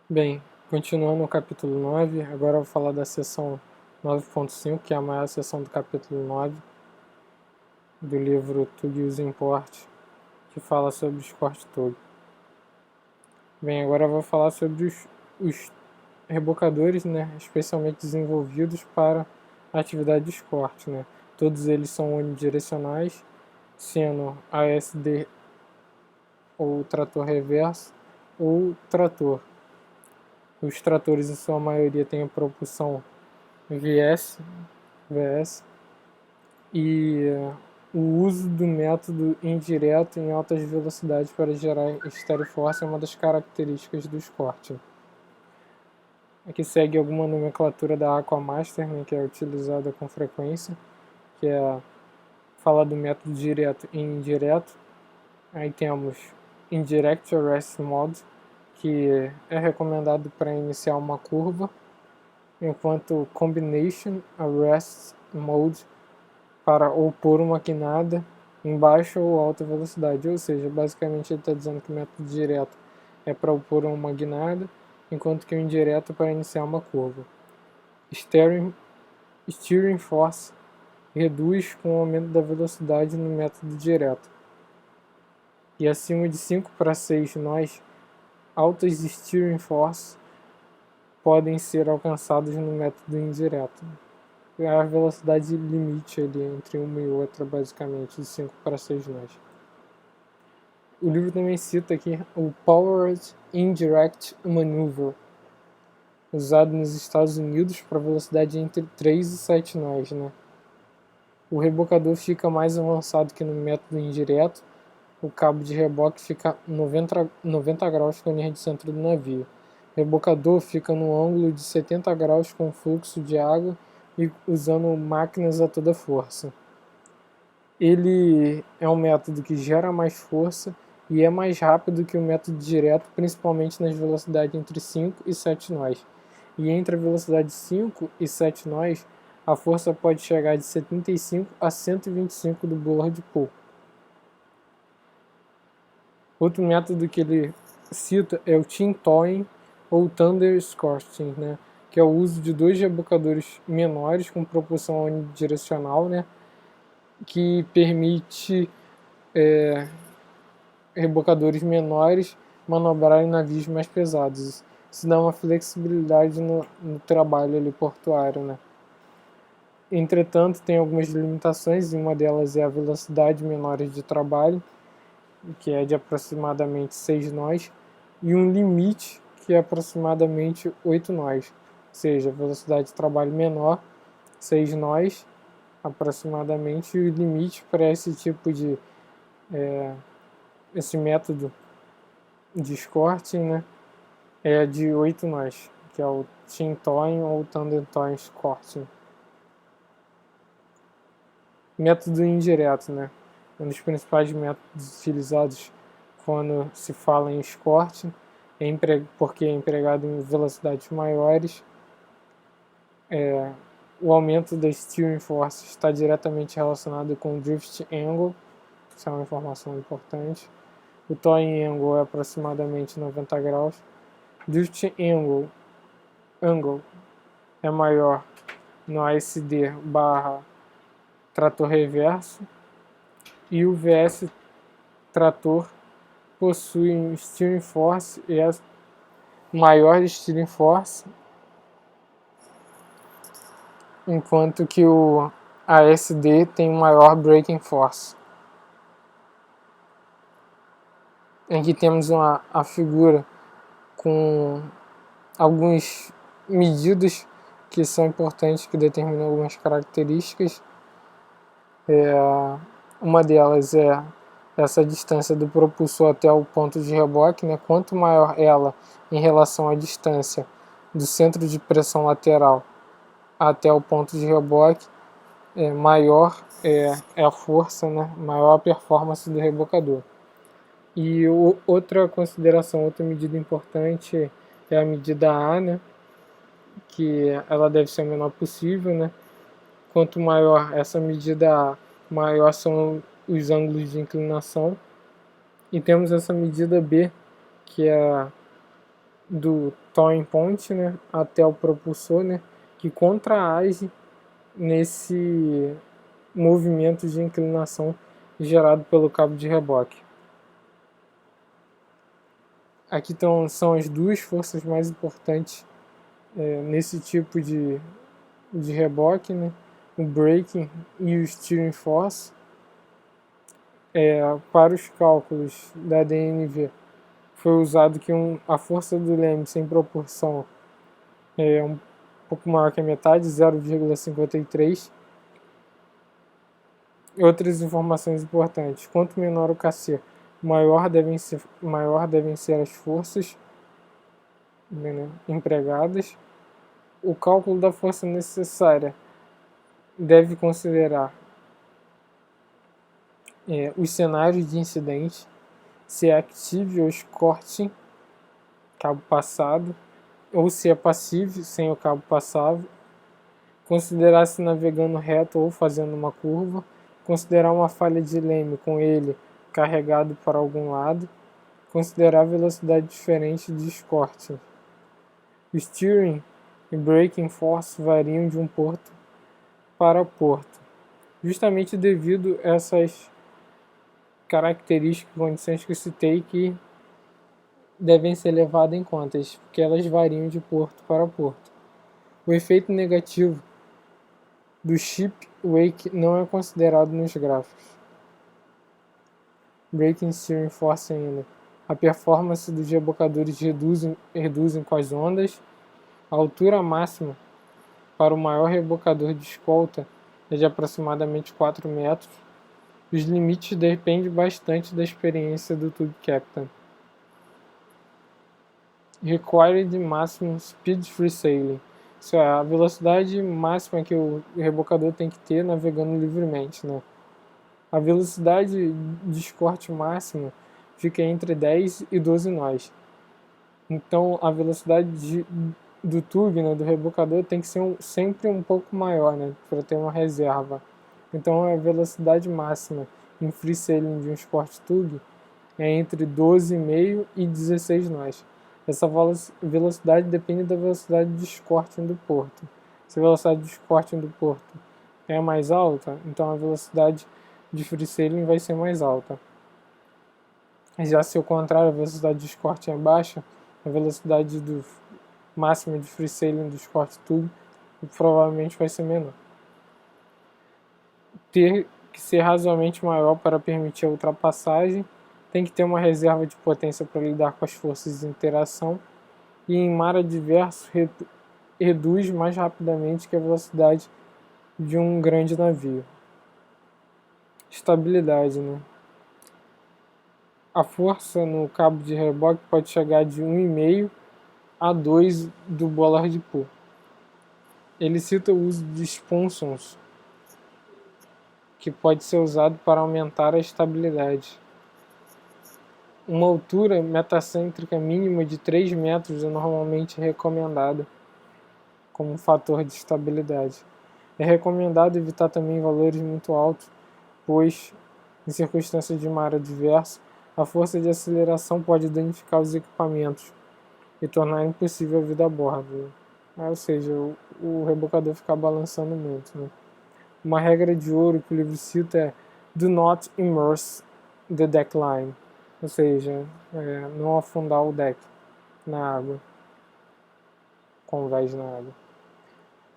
Bem, continuando o capítulo 9, agora eu vou falar da seção 9.5, que é a maior seção do capítulo 9 do livro To Use Import, que fala sobre o Escort Tog. Bem, agora eu vou falar sobre os rebocadores, né, especialmente desenvolvidos para a atividade de escort, né. Todos eles são unidirecionais, sendo ASD ou trator reverso ou trator. Os tratores, em sua maioria, têm a propulsão VS, e o uso do método indireto em altas velocidades para gerar estereoforce é uma das características do escort. Aqui segue alguma nomenclatura da Aquamaster, né, que é utilizada com frequência, que é fala do método direto e indireto. Aí temos Indirect Arrest Mode, que é recomendado para iniciar uma curva, enquanto Combination Arrest Mode para opor uma guinada em baixa ou alta velocidade, ou seja, basicamente ele está dizendo que o método direto é para opor uma guinada, enquanto que o indireto é para iniciar uma curva. Steering Force reduz com o aumento da velocidade no método direto. E acima de 5 para 6 nós, altas Steering Force podem ser alcançadas no método indireto. A velocidade limite ali entre uma e outra, basicamente, de 5 para 6 nós. O livro também cita aqui o Powered Indirect Maneuver, usado nos Estados Unidos para velocidade entre 3 e 7 nós, né? O rebocador fica mais avançado que no método indireto, o cabo de reboque fica 90 graus com a linha de centro do navio. O rebocador fica no ângulo de 70 graus com fluxo de água e usando máquinas a toda força. Ele é um método que gera mais força e é mais rápido que o método direto, principalmente nas velocidades entre 5 e 7 nós. E entre a velocidade 5 e 7 nós, a força pode chegar de 75 a 125 do Bullard Pool. Outro método que ele cita é o Team Towing ou Thunder Escorting, né? Que é o uso de dois rebocadores menores com propulsão unidirecional, né? Que permite rebocadores menores manobrarem navios mais pesados. Isso dá uma flexibilidade no trabalho ali portuário, né? Entretanto, tem algumas limitações, e uma delas é a velocidade menor de trabalho, que é de aproximadamente 6 nós, e um limite que é aproximadamente 8 nós, ou seja, velocidade de trabalho menor, 6 nós aproximadamente, e o limite para esse tipo de esse método de escorting, né, é de 8 nós, que é o Team Towing ou Thunder Towing Escorting. Método indireto, né, um dos principais métodos utilizados quando se fala em escorting, porque é empregado em velocidades maiores. O aumento da steering force está diretamente relacionado com o drift angle, isso é uma informação importante. O towing angle é aproximadamente 90 graus. Drift angle é maior no ASD barra trator reverso, e o VS trator possui um steering force e é maior de steering force, enquanto que o ASD tem maior braking force. Aqui temos a figura com algumas medidas que são importantes, que determinam algumas características. Uma delas é essa distância do propulsor até o ponto de reboque, né? Quanto maior ela em relação à distância do centro de pressão lateral até o ponto de reboque, maior é a força, né? Maior a performance do rebocador. E outra consideração, outra medida importante é a medida A, né? Que ela deve ser o menor possível, né? Quanto maior essa medida A, maior são os ângulos de inclinação. E temos essa medida B, que é do towing point, né, até o propulsor, né, que contraage nesse movimento de inclinação gerado pelo cabo de reboque. Aqui são as duas forças mais importantes nesse tipo de reboque, né, o braking e o steering force. Para os cálculos da DNV foi usado que a força do leme sem propulsão é um pouco maior que a metade, 0,53. Outras informações importantes: quanto menor o kc, maior devem ser as forças, né, empregadas. O cálculo da força necessária deve considerar os cenários de incidente, se é active ou escorting, cabo passado, ou se é passivo, sem o cabo passado, considerar se navegando reto ou fazendo uma curva, considerar uma falha de leme com ele carregado para algum lado, considerar velocidade diferente de escorting. Steering e braking force variam de um porto para porto, justamente devido a essas características e condições que eu citei que devem ser levadas em conta, porque elas variam de porto para porto. O efeito negativo do ship wake não é considerado nos gráficos. Braking steering force ainda. A performance dos rebocadores reduzem com as ondas. A altura máxima para o maior rebocador de escolta é de aproximadamente 4 metros. Os limites dependem bastante da experiência do tube captain. Required maximum speed free sailing. Isso é a velocidade máxima que o rebocador tem que ter navegando livremente, né? A velocidade de escorte máxima fica entre 10 e 12 nós. Então a velocidade do tug, né, do rebocador, tem que ser sempre um pouco maior, né, para ter uma reserva. Então a velocidade máxima em free sailing de um escort tug é entre 12,5 e 16 nós. Essa velocidade depende da velocidade de escorting do porto. Se a velocidade de escorting do porto é mais alta, então a velocidade de free sailing vai ser mais alta. Já se ao contrário, a velocidade de escorting é baixa, a velocidade máxima de free sailing do escort tug provavelmente vai ser menor. Ter que ser razoavelmente maior para permitir a ultrapassagem, tem que ter uma reserva de potência para lidar com as forças de interação, e em mar adverso reduz mais rapidamente que a velocidade de um grande navio. Estabilidade, né? A força no cabo de reboque pode chegar de 1,5 a 2 do Bollard Pull. Ele cita o uso de sponsons, que pode ser usado para aumentar a estabilidade. Uma altura metacêntrica mínima de 3 metros é normalmente recomendada como fator de estabilidade. É recomendado evitar também valores muito altos, pois, em circunstâncias de mar adverso, a força de aceleração pode danificar os equipamentos e tornar impossível a vida a bordo. Ou seja, o rebocador ficar balançando muito. Né? Uma regra de ouro que o livro cita é "Do not immerse the deck line", ou seja, não afundar o deck na água, convés na água.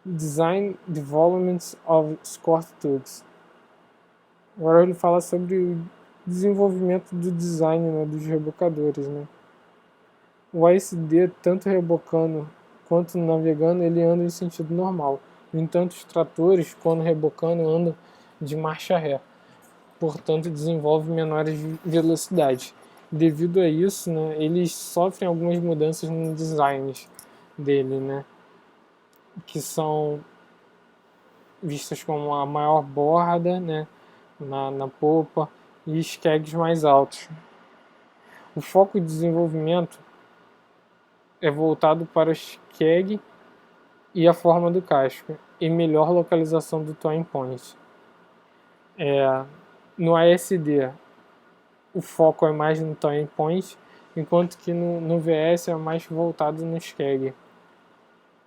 Design Development of Escort Tugs. Agora ele fala sobre o desenvolvimento do design, né, dos rebocadores. Né? O ASD, tanto rebocando quanto navegando, ele anda em sentido normal. No entanto, os tratores, quando rebocando, andam de marcha ré. Portanto, desenvolvem menores velocidades. Devido a isso, né, eles sofrem algumas mudanças no design dele, né, que são vistas como a maior borda, né, na popa, e esquegues mais altos. O foco de desenvolvimento é voltado para o esquegue e a forma do casco, e melhor localização do towing point. No ASD, o foco é mais no towing point, enquanto que no VS é mais voltado no skeg.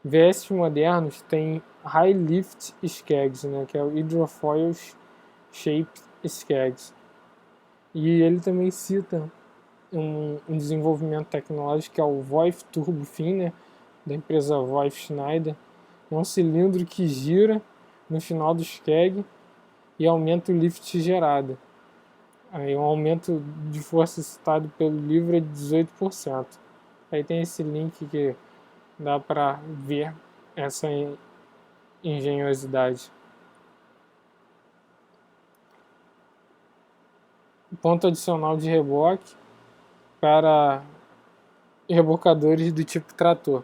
VS modernos têm High Lift Skegs, né, que é o Hydrofoil Shaped Skegs. E ele também cita um desenvolvimento tecnológico que é o Voith Turbo Fin, né, da empresa Voith Schneider. É um cilindro que gira no final do skeg e aumenta o lift gerado. Aí um aumento de força citado pelo livro é de 18%. Aí tem esse link que dá para ver essa engenhosidade. Ponto adicional de reboque para rebocadores do tipo trator.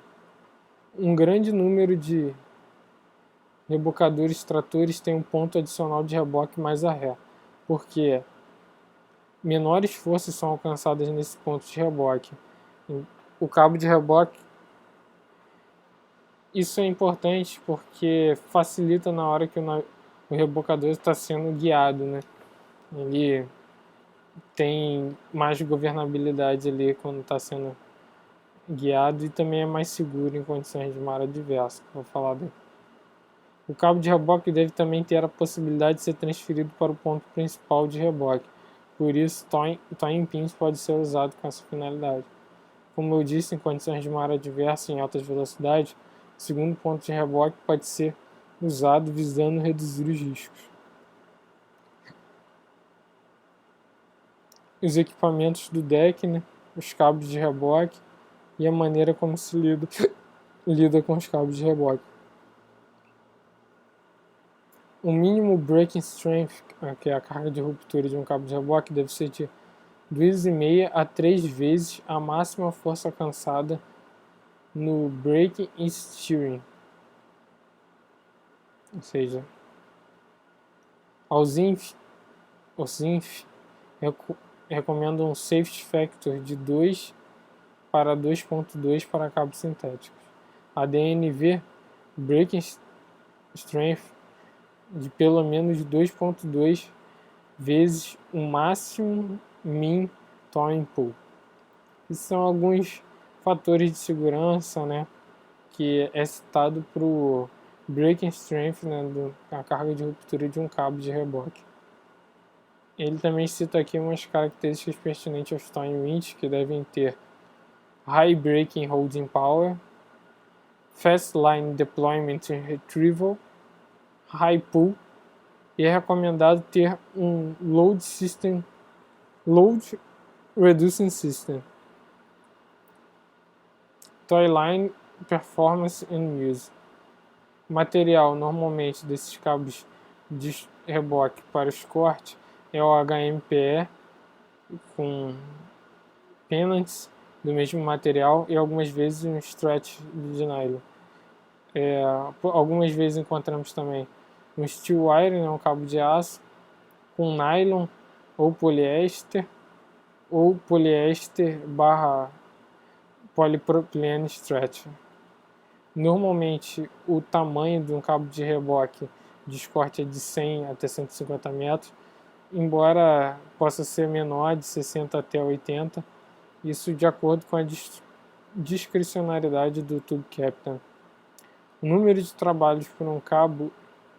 Um grande número de rebocadores tratores tem um ponto adicional de reboque mais a ré, porque menores forças são alcançadas nesse ponto de reboque. O cabo de reboque, isso é importante porque facilita na hora que o rebocador está sendo guiado, né? Ele tem mais governabilidade ali quando está sendo guiado e também é mais seguro em condições de mar adverso. Vou falar bem. O cabo de reboque deve também ter a possibilidade de ser transferido para o ponto principal de reboque. Por isso, towing pins pode ser usado com essa finalidade. Como eu disse, em condições de mar adverso em altas velocidades, o segundo ponto de reboque pode ser usado visando reduzir os riscos. Os equipamentos do deck, né, os cabos de reboque e a maneira como se lida com os cabos de reboque. O mínimo breaking strength, que é a carga de ruptura de um cabo de reboque, deve ser de 2,5 a 3 vezes a máxima força alcançada no braking e steering. Ou seja, o ZINF recomenda um safety factor de 2 para 2,2 para cabos sintéticos. A DNV, braking strength de pelo menos 2,2 vezes o máximo min towing pull. Esses são alguns fatores de segurança, né, que é citado para o braking strength, né, a carga de ruptura de um cabo de reboque. Ele também cita aqui umas características pertinentes aos towing winch, que devem ter high braking holding power, fast line deployment and retrieval, high pull, e é recomendado ter um load reducing system. Toy line performance and use. O material normalmente desses cabos de reboque para os cortes é o HMPE com pennants do mesmo material e algumas vezes um stretch de nylon. Algumas vezes encontramos também um steel wire, né, um cabo de aço com nylon ou poliéster barra polipropilene stretch. Normalmente o tamanho de um cabo de reboque de corte é de 100 até 150 metros, embora possa ser menor, de 60 até 80, isso de acordo com a discricionariedade do tube captain. O número de trabalhos por um cabo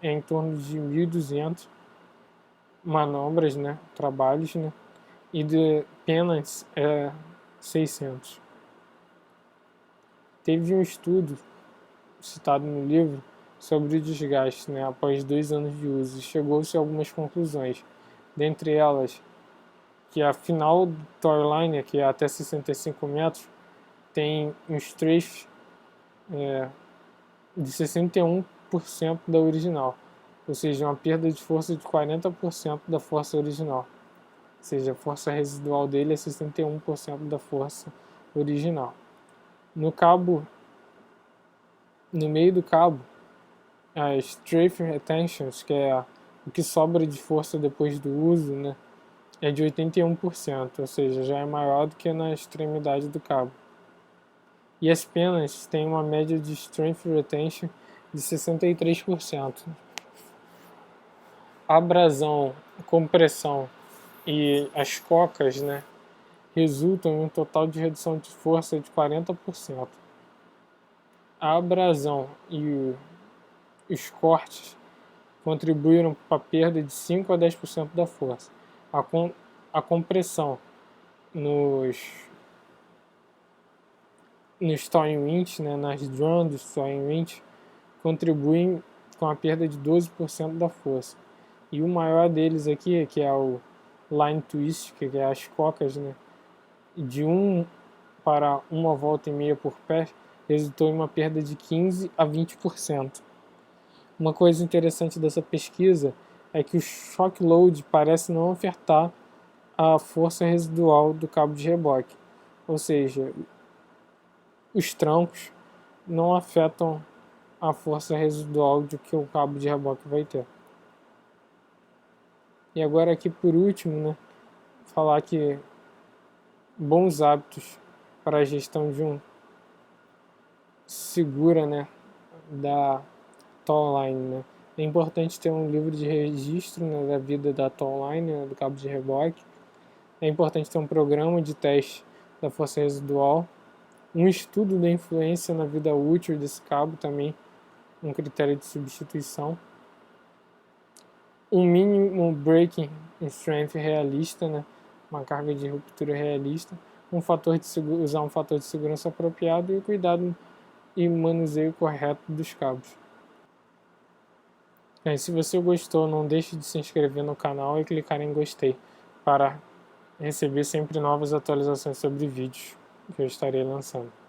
é em torno de 1.200 manobras, né, trabalhos, né, e de pennants é 600. Teve um estudo citado no livro sobre o desgaste, né, após 2 anos de uso, e chegou-se a algumas conclusões, dentre elas que a final do Toyline, que é até 65 metros, tem um strafe de 61% da original, ou seja, uma perda de força de 40% da força original, ou seja, a força residual dele é 61% da força original. No meio do cabo, as strafe retentions, que é o que sobra de força depois do uso, né, é de 81%, ou seja, já é maior do que na extremidade do cabo. E as penas têm uma média de strength retention de 63%. Abrasão, compressão e as cocas, né, resultam em um total de redução de força de 40%. A abrasão e os cortes contribuíram para a perda de 5 a 10% da força. A compressão nos towing winch, né, nas drum dos towing winch, contribuem com a perda de 12% da força. E o maior deles aqui, que é o line twist, que é as cocas, né, de 1 para 1,5 volta por pé, resultou em uma perda de 15 a 20%. Uma coisa interessante dessa pesquisa é que o shock load parece não afetar a força residual do cabo de reboque, ou seja, os trancos não afetam a força residual de que o cabo de reboque vai ter. E agora aqui por último, né, falar que bons hábitos para a gestão de segura, né, da towline, né. É importante ter um livro de registro, né, da vida da towline, né, do cabo de reboque. É importante ter um programa de teste da força residual, um estudo da influência na vida útil desse cabo também, um critério de substituição, um mínimo breaking strength realista, né, uma carga de ruptura realista, usar um fator de segurança apropriado e o cuidado e manuseio correto dos cabos. Se você gostou, não deixe de se inscrever no canal e clicar em gostei para receber sempre novas atualizações sobre vídeos que eu estarei lançando.